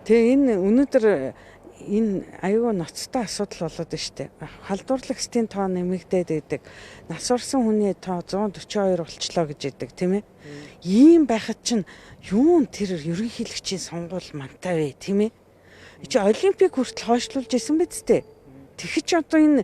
Тэгээ энэ өнөөдөр энэ аюу ноцтой асуудал болоод байна шүү дээ. Халдварлагчдын тоо нэмэгдээд байдаг. Нас орсон хүний тоо 142 болчлоо гэж яддаг тийм ээ. Ийм байхад чинь юун тэр ерөнхийлөгчийн сонгуул мантай вэ тийм ээ. Чи олимпик хүртэл хойшлуулж исэн биз дээ. Тэгэхэж одоо энэ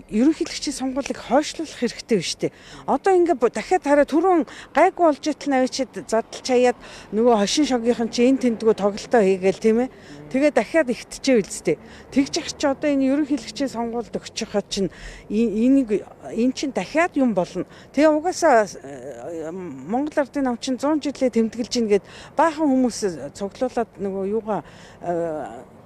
ерөнхийлөгчийн сонгуулийг хойшлуулах хэрэгтэй биш үү? Одоо ингээд дахиад хараа түрүүн гайгүй болж итэл навчид задлж хаяад нөгөө хошин шогийнхан чи энэ тэнтгүү тоглолтоо хийгээл тийм ээ. Тэгээ дахиад ихтчихээ үлдээ. Тэгж их чи одоо энэ ерөнхийлөгчийн сонгуульд өгчих хад чинь энэ чинь дахиад юм болно. Тэгээ угаасаа Монгол Ардын нам чинь 100 жилээ тэмдэглэж ийн гэд баахан хүмүүс цуглуулад нөгөө юугаа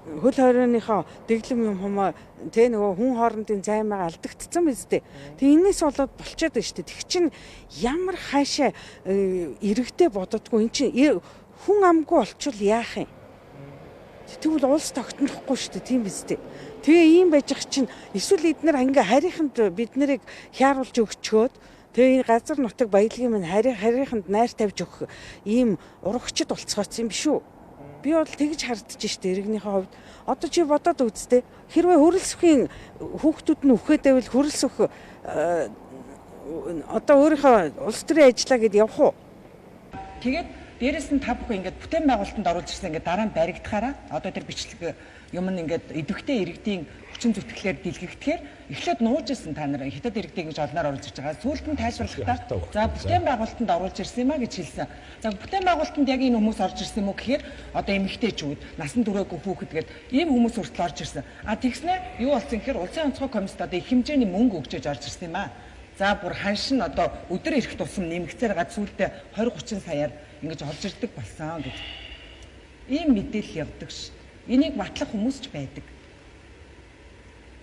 хөл хорионыхоо дэглэм юм хумаа тэ нөгөө хүн хоорондын займаа алдагдсан биз дээ. Тэг энэс болоод болчиход байна шүү дээ. Тэг чин ямар хаашаа иргэдээ бододгүй эн чин хүн амгүй болчвол яах юм? Тэгвэл улс тогтнохгүй шүү дээ. Тийм биз дээ. Тэгээ ийм байж ах чин эсвэл эднэр ингээ харийнханд бид нарыг хяаруулж өгчөөд тэгээ энэ газар нутаг баялагын минь харийнханд найр тавьж өгөх ийм урагчд болцгооцсон юм биш үү? Би бол тэгж хардж штэ иргэнийхээ хувьд. Одоо чи бодоод үзтээ. Хэрвээ хөрөлсөхийн хүүхдүүд нь үхээд байвал хөрөлсөх одоо өөрийнхөө улс төрийн ажиллаа гэд явах уу? Тэгээд дээрэс нь та бүхэн ингээд бүтээн байгуулалтанд оруулж ирсэн ингээд дараа нь баригдахаараа одоо тэр бичлэг юм нь ингээд идэвхтэй иргэдийн хүчин зүтгэлээр дэлгэхдгээр эхлээд нууж ирсэн та нар хятад иргэдийг гэж олноор оруулж ирж байгаа. Сүүлд нь тайлбарлахдаа за бүтээн байгуулалтанд оруулж ирсэн юм а гэж хэлсэн. За бүтээн байгуулалтанд яг энэ хүмүүс орж ирсэн юм уу гэхээр одоо эмэгтэйчүүд, насан туршаагүй хүүхэд гээд ийм хүмүүс хүртэл орж ирсэн. А тэгснэ юу болсон гэхээр улсын онцгой комиссд одоо их хэмжээний мөнгө өгчөөж орж ирсэн юм а. За бүр ханш нь одоо өдөр ирэх тусам нэмэгцээр гад сүүлдээ 20-30 саяар ингэж орж ирдэг болсон гэж. Ийм мэдээлэл явдаг ш. Энийг батлах хүмүүс ч байдаг.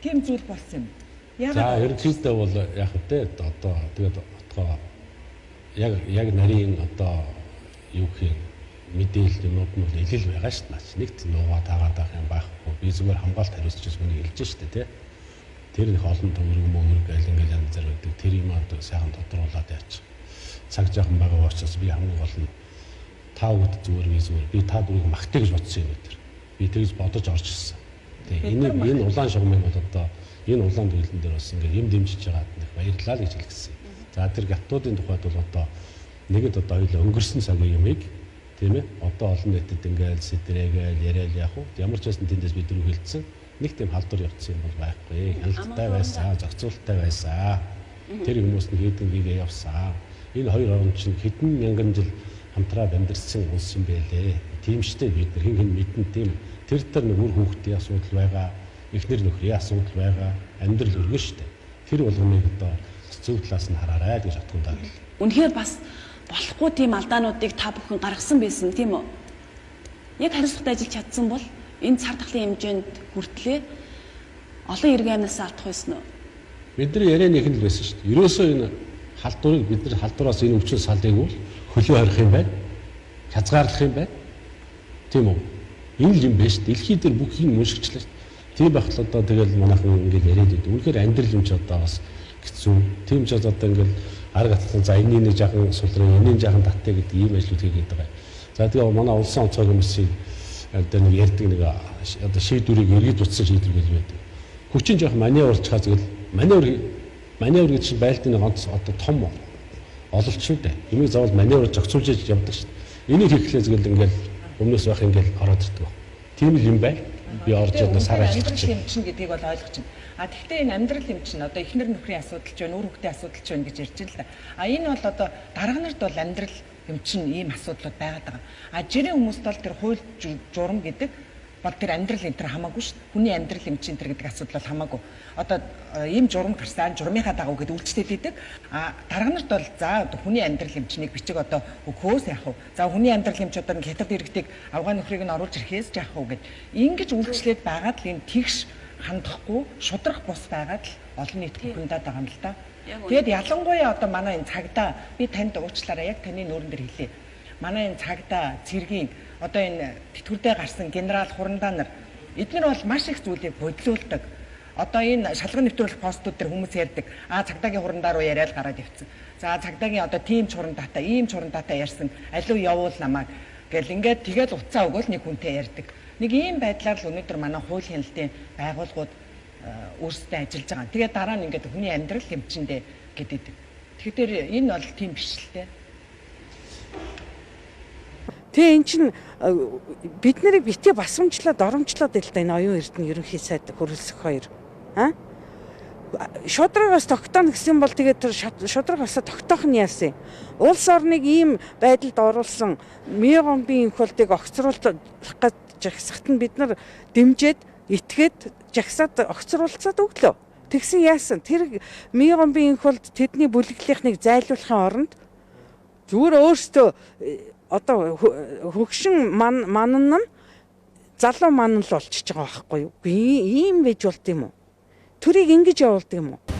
Тийм зүйл болсон юм. За ерөнхийдөө бол яг үтэй одоо тэгээд отгоо яг нарийн одоо юу гэх юм мэдээлэл юмуд нь бол илэл байгаа шүү дээ. Нэгт нуугаа таагаад байх юм байхгүй. Би зүгээр хамгаалт хариуцч үнийг хэлж шүү дээ тий. Тэр их олон төвөрг мөнгө гээл ингээл янз бүр байдаг. Тэр юм одоо сайхан тодруулаад яач. Цаг жоохон байгаа учраас би хамгийн гол нь та үд зүгээр би та дөрөв магтаа гэж бодсон юм өтер. Би тэгж бодож орж ирсэн. Тэгээ энэ улаан шугамыг бол одоо энэ улаан төлөвлөн дээр бас ингээл юм дэмжиж байгаад нэг баярлалаа гэж хэлгэсэн. За тэр гатуудын тухайд бол одоо нэгэд одоо хоёул өнгөрсөн цагийн юмыг тийм ээ одоо олон нийтэд ингээл сэтрээгээл яриад яах вэ? Ямар ч байсан тэндээс бид дөрөв хэлсэн. Нэг тийм халдвар явуулсан юм бол байхгүй. Хяналттай байсан, зохицуулттай байсан. Тэр хүмүүс нь хийгээ явсан. Энэ хоёр орн чинь хэдэн мянган жил хамтраад амьдэрсэн улс юм байлээ. Тийм штэ бид нар хин мэдэн тийм тэр нэг үр хүүхдийн асуудал байгаа, эхнэр нөхрийн асуудал байгаа, амьдрал өргөн штэ. Тэр болгоныг одоо зөв талаас нь хараарай гэж утгандаа гэл. Үнэхээр бас болохгүй тийм алдаануудыг та бүхэн гаргасан байсан тийм үү? Яг хариуцлагатай ажиллаж чадсан бол энэ цар тахлын хэмжээнд хүртлээ олон иргэн амнаас алдах байсан уу? Бидний ярианы их нь л байсан шүү дээ. Ерөөсөө энэ халдварыг бид нар халдвараас энэ өвчин салдыг бол хөлөө хорих юм байна. Хязгаарлах юм байна. Тийм үү? Энэ л юм байна шүү дээ. Дэлхий дээр бүхийг мөншгчлээ. Тийм байхад одоо тэгэл манайхан ингээд яриад идэв. Үнэхээр амьдрал юм ч одоо бас хэцүү. Тийм ч одоо ингээд арга хатсан за энэ нэг жаахан сулрын энэ жаахан таттай гэдэг ийм ажлууд хийгээд байгаа. За тэгээ манай улсын онцгой комиссийг одоо нэг ярьдаг нэг одоо шийдвэрийг эргэж утсан шийдвэр гэж байдаг. Хүчин жоох маневр чаа тэгэл маневр гэж чинь байлтын нэг онц одоо том ололт шүү дээ. Юмыг заавал маневр зохицуулж явдаг шүү дээ. Энийг хийхлээр тэгэл ингээл өмнөөс байх ингээл ороод ирдэг. Тийм л юм байна. Би орж ирнэ сар ажиллах чинь гэдгийг бол ойлгож байна. А тэгвэл энэ амьдрал юм чинь одоо эхнэр нөхрийн асуудал ч байна, үр хүүхдийн асуудал ч байна гэж ярьж байна л да. А энэ бол одоо дарга нарт бол амьдрал юм чинь ийм асуудлууд байгаад байгаа. А жирийн хүмүүст бол тэр хууль журам гэдэг бол тэр амьдрал энэ төр хамаагүй шүү дээ. Хүний амьдрал юм чинь тэр гэдэг асуудал бол хамаагүй. Одоо ийм журам гарсан, журмынхаа дагуу гэдэг үйлчлэл хийдэг. А дарга нарт бол за хүний амьдрал юм чинь нэг бичиг одоо хөөс яах вэ? За хүний амьдрал юм чи одоо хятад иргэдийг авгаа нөхрийг нь оруулж ирэхээс яах вэ гэд ингэж үйлчлээд байгаад л энэ тэгш хандахгүй шудрах бус байгаад л олон нийт хүндаад байгаа юм л да. Тэгэд ялангуяа одоо манай энэ цагдаа би танд уучлаарай яг таны нүүрэн дээр хэлье. Манай энэ цагдаа цэргийн одоо энэ тэтгэврдээ гарсан генерал хурандаа нар эдгээр бол маш их зүйлийг бодлуулдаг. Одоо энэ шалган нэвтрүүлэх постууд дээр хүмүүс ярьдаг. Цагдаагийн хурандаа руу яриад гараад явцсан. За цагдаагийн одоо тийм чурандаатай, ийм чурандаатай ярьсан. Алуу явуул намайг гэл ингээд тэгэл уцаа өгөөл нэг хүнтэй ярьдаг. Нэг ийм байдлаар л өнөөдөр манай хууль хяналтын байгууллагууд өөрсдөө ажиллаж байгаа. Тэгээд дараа нь ингээд хүний амьдрал хэмжиндээ гэдэг. Тэгэхээр энэ бол тийм биш л дээ. Тэгээ эн чинь бид нарыг битгий басамжлаад оромжлоод л да энэ оюун эрдэнэ ерөнхий сайд хөрөлсөх хоёр. Шудрагаас тогтооно гэсэн бол тэгээд тэр шудрагаас тогтоох нь яасан. Улс орныг ийм байдалд оруулсан Миогомбын хөлтийг огцруулах гэж жагсахт нь бид нар дэмжиж итгээд жагсаад огцруулцаад өглөө. Тэгсэн яасан. Тэр Миогомбын хөлд тэдний бүлэглэлийнхнийг зайлуулахын оронд зүгээр өөртөө одоо хөгшин манан нь залуу манан л болчихж байгаа байхгүй юу? Ийм байж болт юм уу? Төрийг ингэж явуулдаг юм уу?